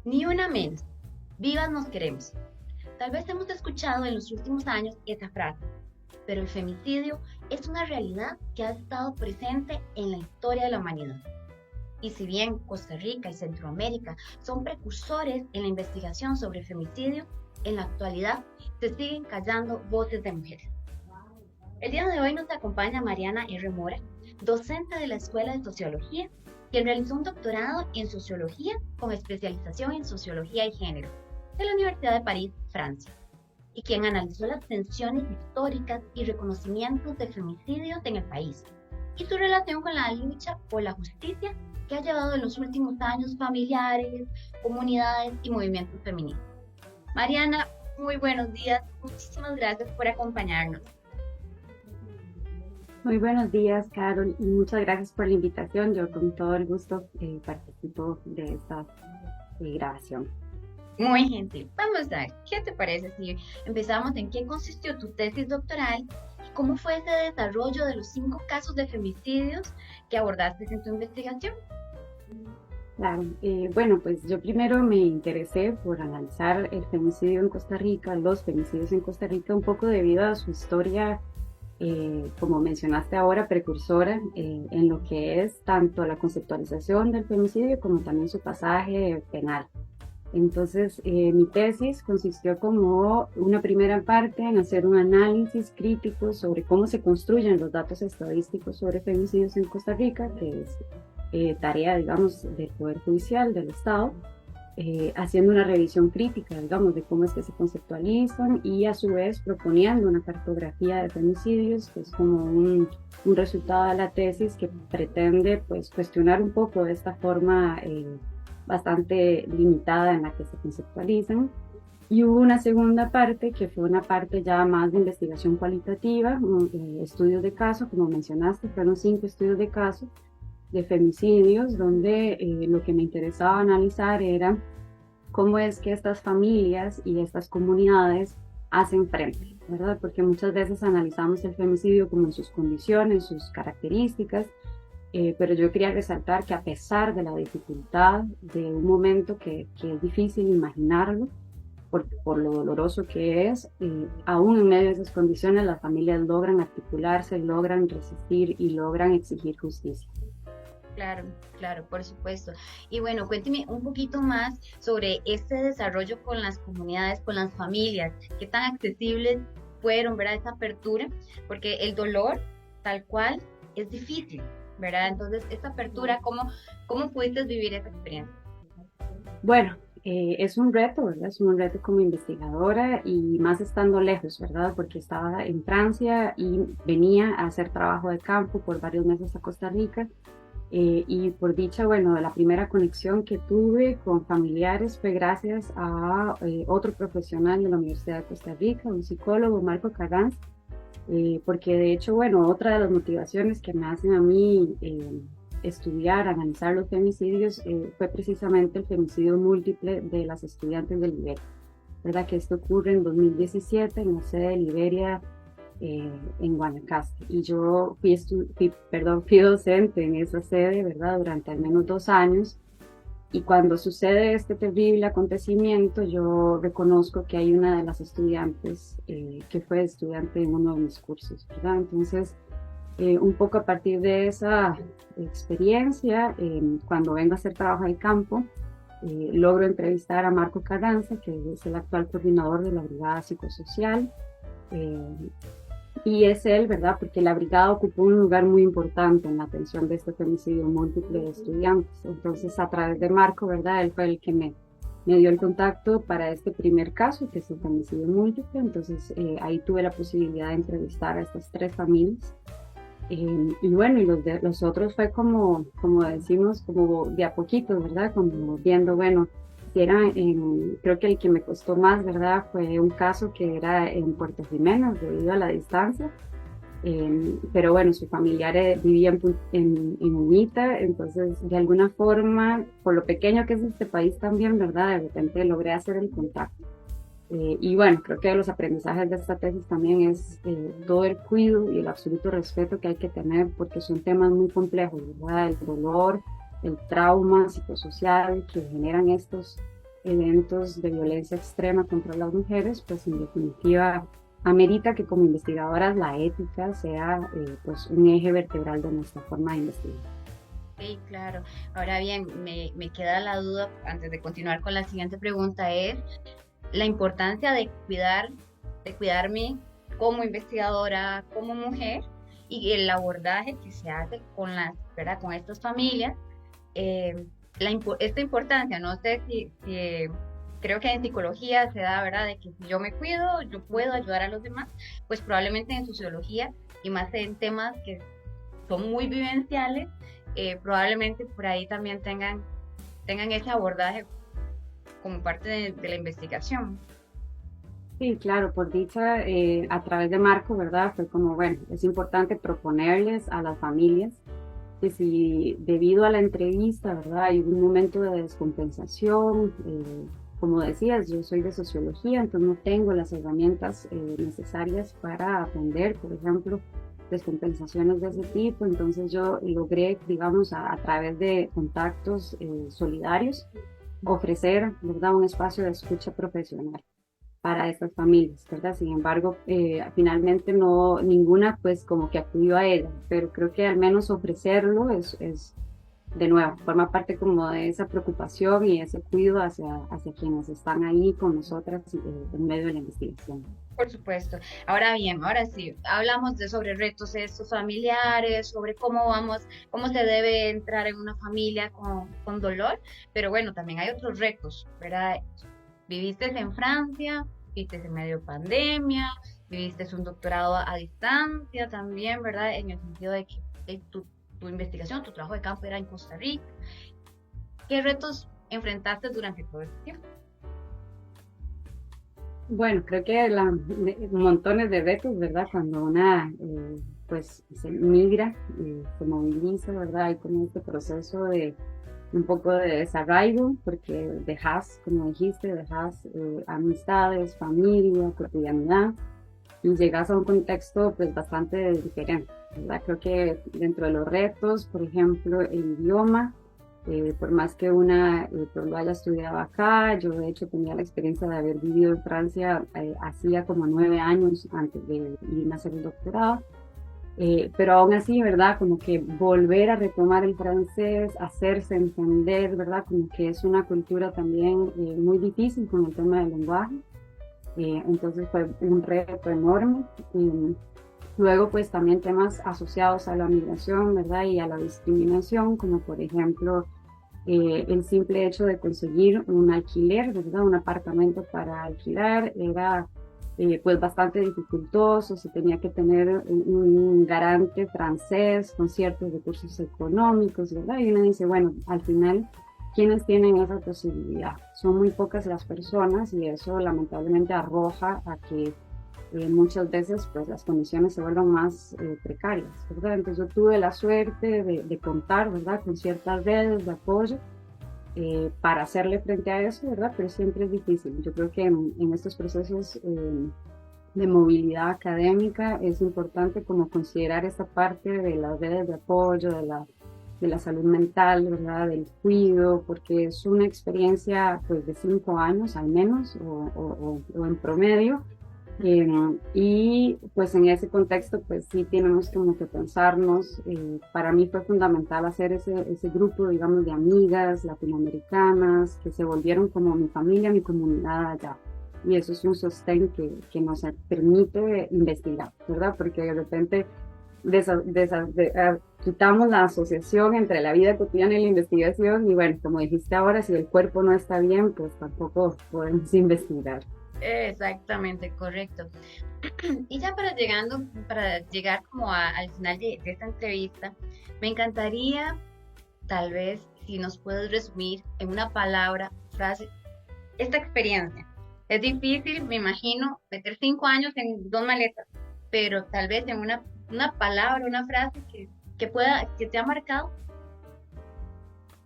Ni una menos. Vivas nos queremos. Tal vez hemos escuchado en los últimos años esa frase, pero el femicidio es una realidad que ha estado presente en la historia de la humanidad. Y si bien Costa Rica y Centroamérica son precursores en la investigación sobre el femicidio, en la actualidad se siguen callando voces de mujeres. El día de hoy nos acompaña Mariana R. Mora, docente de la Escuela de Sociología, quien realizó un doctorado en Sociología con especialización en Sociología y Género de la Universidad de París, Francia, y quien analizó las tensiones históricas y reconocimientos de femicidios en el país y su relación con la lucha por la justicia que ha llevado en los últimos años familiares, comunidades y movimientos feministas. Mariana, muy buenos días. Muchísimas gracias por acompañarnos. Muy buenos días, Carol, y muchas gracias por la invitación. Yo con todo el gusto participo de esta grabación. Muy gentil. Vamos a ver, ¿qué te parece si empezamos en qué consistió tu tesis doctoral y cómo fue ese desarrollo de los 5 casos de femicidios que abordaste en tu investigación? Claro, bueno, pues yo primero me interesé por analizar el femicidio en Costa Rica, los femicidios en Costa Rica, un poco debido a su historia, como mencionaste ahora, precursora en lo que es tanto la conceptualización del femicidio como también su pasaje penal. Entonces, mi tesis consistió como una primera parte en hacer un análisis crítico sobre cómo se construyen los datos estadísticos sobre femicidios en Costa Rica, que es tarea, digamos, del Poder Judicial, del Estado, haciendo una revisión crítica, digamos, de cómo es que se conceptualizan y a su vez proponiendo una cartografía de femicidios, que es como un resultado de la tesis que pretende, pues, cuestionar un poco de esta forma bastante limitada en la que se conceptualizan. Y hubo una segunda parte que fue una parte ya más de investigación cualitativa, estudios de caso, como mencionaste, fueron 5 estudios de caso de femicidios, donde lo que me interesaba analizar era cómo es que estas familias y estas comunidades hacen frente, ¿verdad? Porque muchas veces analizamos el femicidio como en sus condiciones, sus características, pero yo quería resaltar que a pesar de la dificultad de un momento que es difícil imaginarlo, por lo doloroso que es, aún en medio de esas condiciones las familias logran articularse, logran resistir y logran exigir justicia. Claro, claro, por supuesto. Y bueno, cuénteme un poquito más sobre este desarrollo con las comunidades, con las familias, qué tan accesibles fueron, ¿verdad? Esa apertura, porque el dolor, tal cual, es difícil, ¿verdad? Entonces, esta apertura, ¿cómo pudiste vivir esa experiencia? Bueno, es un reto, ¿verdad? Es un reto como investigadora y más estando lejos, ¿verdad? Porque estaba en Francia y venía a hacer trabajo de campo por varios meses a Costa Rica. Y por dicha, bueno, la primera conexión que tuve con familiares fue gracias a otro profesional de la Universidad de Costa Rica, un psicólogo, Marco Carranza, porque de hecho, bueno, otra de las motivaciones que me hacen a mí estudiar, analizar los femicidios, fue precisamente el femicidio múltiple de las estudiantes de Liberia, ¿verdad? Que esto ocurre en 2017 en la sede de Liberia, en Guanacaste. Y yo fui docente en esa sede, ¿verdad? Durante al menos 2 años. Y cuando sucede este terrible acontecimiento, yo reconozco que hay una de las estudiantes que fue estudiante en uno de mis cursos, ¿verdad? Entonces, un poco a partir de esa experiencia, cuando vengo a hacer trabajo de campo, logro entrevistar a Marco Carranza, que es el actual coordinador de la Brigada Psicosocial. Y es él, ¿verdad? Porque la brigada ocupó un lugar muy importante en la atención de este femicidio múltiple de estudiantes. Entonces, a través de Marco, ¿verdad? Él fue el que me dio el contacto para este primer caso, que es el femicidio múltiple. Entonces, ahí tuve la posibilidad de entrevistar a estas 3 familias. Y bueno, y los otros fue como decimos, como de a poquito, ¿verdad? Como viendo, bueno, si era creo que el que me costó más, ¿verdad? Fue un caso que era en Puerto Jiménez, debido a la distancia. Pero bueno, su familiar vivía en Unita, entonces de alguna forma, por lo pequeño que es este país también, ¿verdad? De repente logré hacer el contacto. Y bueno, creo que los aprendizajes de esta tesis también es todo el cuidado y el absoluto respeto que hay que tener, porque son temas muy complejos, ¿verdad? El dolor, el trauma psicosocial que generan estos eventos de violencia extrema contra las mujeres, pues en definitiva amerita que como investigadoras la ética sea pues un eje vertebral de nuestra forma de investigar. Sí, claro. Ahora bien, me queda la duda, antes de continuar con la siguiente pregunta, es la importancia de cuidarme como investigadora, como mujer, y el abordaje que se hace con ¿verdad? Con estas familias, esta importancia, no sé si creo que en psicología se da, ¿verdad? De que si yo me cuido, yo puedo ayudar a los demás, pues probablemente en sociología y más en temas que son muy vivenciales, probablemente por ahí también tengan ese abordaje como parte de la investigación. Sí, claro, por dicha, a través de Marco, ¿verdad? Fue como, bueno, es importante proponerles a las familias que si debido a la entrevista, ¿verdad? Hay un momento de descompensación, como decías, yo soy de sociología, entonces no tengo las herramientas necesarias para atender, por ejemplo, descompensaciones de ese tipo, entonces yo logré, digamos, a través de contactos solidarios, ofrecer, ¿verdad? Un espacio de escucha profesional para estas familias, ¿verdad? Sin embargo, finalmente no, ninguna pues como que acudió a ella, pero creo que al menos ofrecerlo de nuevo, forma parte como de esa preocupación y ese cuidado hacia quienes están ahí con nosotras en medio de la investigación. Por supuesto. Ahora bien, ahora sí, hablamos sobre retos estos familiares, sobre cómo se debe entrar en una familia con dolor, pero bueno, también hay otros retos, ¿verdad? Viviste en Francia, viviste en medio de pandemia, viviste un doctorado a distancia también, ¿verdad? En el sentido de que tu investigación, tu trabajo de campo era en Costa Rica. ¿Qué retos enfrentaste durante todo este tiempo? Bueno, creo que montones de retos, ¿verdad? Cuando una pues se migra, se moviliza, ¿verdad? Hay como este proceso de un poco de desarraigo, porque dejas, como dijiste, dejas amistades, familia, cotidianidad, y llegas a un contexto pues bastante diferente, ¿verdad? Creo que dentro de los retos, por ejemplo, el idioma, por más que una pues lo haya estudiado acá, yo de hecho tenía la experiencia de haber vivido en Francia hacía como 9 años antes de irme a hacer el doctorado, pero aún así, ¿verdad? Como que volver a retomar el francés, hacerse entender, ¿verdad? Como que es una cultura también muy difícil con el tema del lenguaje. Entonces fue un reto enorme. Luego, pues también temas asociados a la migración, ¿verdad? Y a la discriminación, como por ejemplo el simple hecho de conseguir un alquiler, ¿verdad? Un apartamento para alquilar era pues bastante dificultoso, se tenía que tener un garante francés con ciertos recursos económicos, ¿verdad? Y uno dice, bueno, al final, ¿quiénes tienen esa posibilidad? Son muy pocas las personas y eso lamentablemente arroja a que muchas veces pues las condiciones se vuelvan más precarias, ¿verdad? Entonces yo tuve la suerte de contar, ¿verdad? Con ciertas redes de apoyo para hacerle frente a eso, ¿verdad? Pero siempre es difícil. Yo creo que en estos procesos de movilidad académica es importante como considerar esta parte de las redes de apoyo, de la salud mental, ¿verdad? Del cuidado, porque es una experiencia pues de 5 años al menos o en promedio. Y pues en ese contexto pues sí tenemos como que pensarnos, para mí fue fundamental hacer ese grupo digamos de amigas latinoamericanas que se volvieron como mi familia, mi comunidad allá, y eso es un sostén que nos permite investigar, ¿verdad? Porque de repente quitamos la asociación entre la vida cotidiana y la investigación y bueno, como dijiste ahora, si el cuerpo no está bien pues tampoco podemos investigar. Exactamente, correcto. Y ya para llegar como al final de esta entrevista, me encantaría tal vez si nos puedes resumir en una palabra, frase, esta experiencia. Es difícil, me imagino, meter 5 años en dos maletas, pero tal vez en una palabra, una frase que te ha marcado.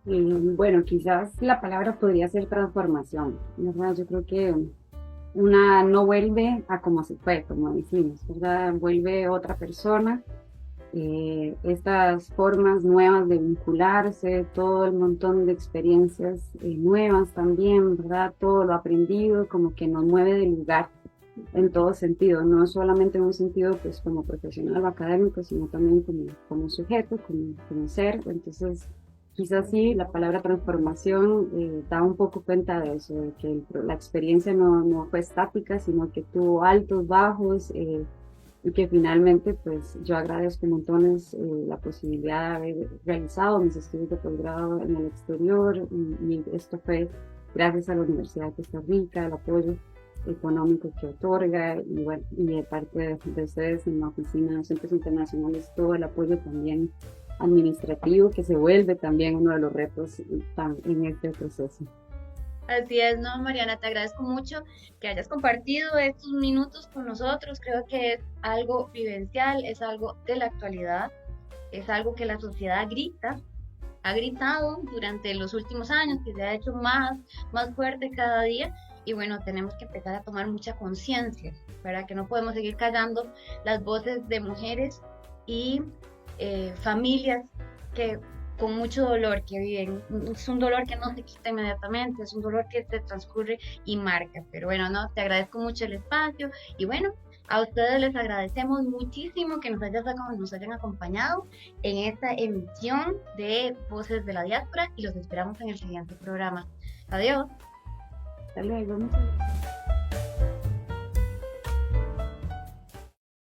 Bueno, quizás la palabra podría ser transformación, ¿verdad? Yo creo que una no vuelve a como se fue, como decimos, ¿verdad? Vuelve otra persona, estas formas nuevas de vincularse, todo el montón de experiencias nuevas también, ¿verdad? Todo lo aprendido como que nos mueve del lugar en todo sentido, no solamente en un sentido pues como profesional o académico, sino también como sujeto, como ser. Entonces, quizás sí, la palabra transformación da un poco cuenta de eso, de que la experiencia no fue estática, sino que tuvo altos, bajos, y que finalmente pues yo agradezco montones la posibilidad de haber realizado mis estudios de posgrado en el exterior, y esto fue gracias a la Universidad de Costa Rica, el apoyo económico que otorga, y bueno, y de parte de ustedes en la oficina de Centros Internacionales, todo el apoyo también administrativo, que se vuelve también uno de los retos en este proceso. Así es, no, Mariana, te agradezco mucho que hayas compartido estos minutos con nosotros. Creo que es algo vivencial, es algo de la actualidad, es algo que la sociedad grita, ha gritado durante los últimos años, que se ha hecho más fuerte cada día. Y bueno, tenemos que empezar a tomar mucha conciencia, ¿verdad? Que no podemos seguir callando las voces de mujeres y familias que con mucho dolor que viven. Es un dolor que no se quita inmediatamente, es un dolor que se transcurre y marca. Pero bueno, no, te agradezco mucho el espacio y bueno, a ustedes les agradecemos muchísimo que nos hayan acompañado en esta emisión de Voces de la Diáspora y los esperamos en el siguiente programa. Adiós. Hasta luego.